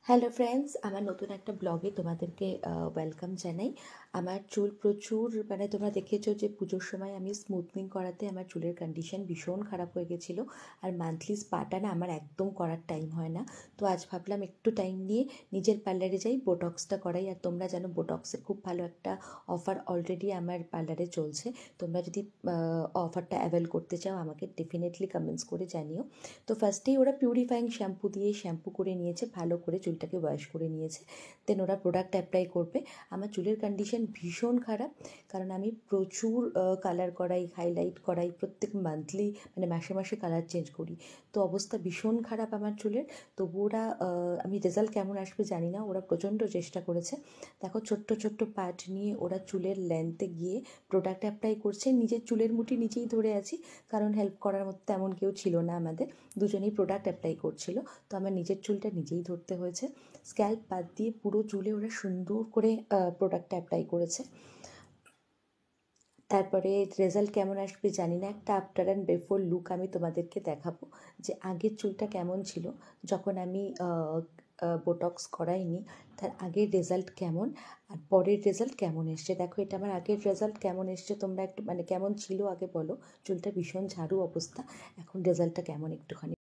Hello friends, আমার নতুন একটা ব্লগে তোমাদেরকে ওয়েলকাম জানাই। আমার চুল প্রচুর তোমরা দেখেছো যে পুজোর সময় আমি স্মুথনিং করাতে আমার চুলের কন্ডিশন ভীষণ খারাপ হয়ে গেছিলো। আর মান্থলি স্পাটা না আমার একদম করার টাইম হয় না। তো আজ ভাবলাম একটু টাইম নিয়ে নিজের পার্লারে যাই, বোটক্সটা করাই। আর তোমরা জানো বোটক্সের খুব ভালো একটা অফার অলরেডি আমার পার্লারে চলছে। তোমরা যদি অফারটা অ্যাভেল করতে চাও আমাকে ডেফিনেটলি কমেন্টস করে জানিও। তো ফার্স্টেই ওরা পিউরিফাইং শ্যাম্পু দিয়ে শ্যাম্পু করে নিয়েছে, ভালো করে চুলটাকে ওয়াশ করে নিয়েছে। দেন ওরা প্রোডাক্ট অ্যাপ্লাই করবে। আমার চুলের কন্ডিশন ভীষণ খারাপ, কারণ আমি প্রচুর কালার করাই, হাইলাইট করাই, প্রত্যেক মান্থলি মাসে মাসে কালার চেঞ্জ করি। তো অবস্থা ভীষণ খারাপ আমার চুলের। তবু ওরা আমি রেজাল্ট কেমন আসবে জানি না, ওরা প্রচণ্ড চেষ্টা করেছে। দেখো ছোট্ট ছোট্ট পার্ট নিয়ে ওরা চুলের লেন্থে গিয়ে প্রোডাক্ট অ্যাপ্লাই করছে। নিজের চুলের মুঠি নিজেই ধরে আছি, কারণ হেল্প করার মতো তেমন কেউ ছিল না আমাদের। দুজনেই প্রোডাক্ট অ্যাপ্লাই করছিল। তো আমার নিজের চুলটা নিজেই ধরতে হয়েছে। স্ক্যাল্প বাদ দিয়ে পুরো চুলে ওরা সুন্দর করে প্রোডাক্টটা অ্যাপ্লাই করেছে। তারপরে রেজাল্ট কেমন আসবে জানি না, একটা আফটার অ্যান্ড বিফোর লুক আমি তোমাদেরকে দেখাবো যে আগের চুলটা কেমন ছিল যখন আমি বোটক্স করাইনি, তার আগের রেজাল্ট কেমন আর পরের রেজাল্ট কেমন এসছে। দেখো এটা আমার আগের রেজাল্ট কেমন এসছে, তোমরা একটু কেমন ছিল আগে বলো। চুলটা ভীষণ ঝাড়ু অবস্থা, এখন রেজাল্টটা কেমন একটুখানি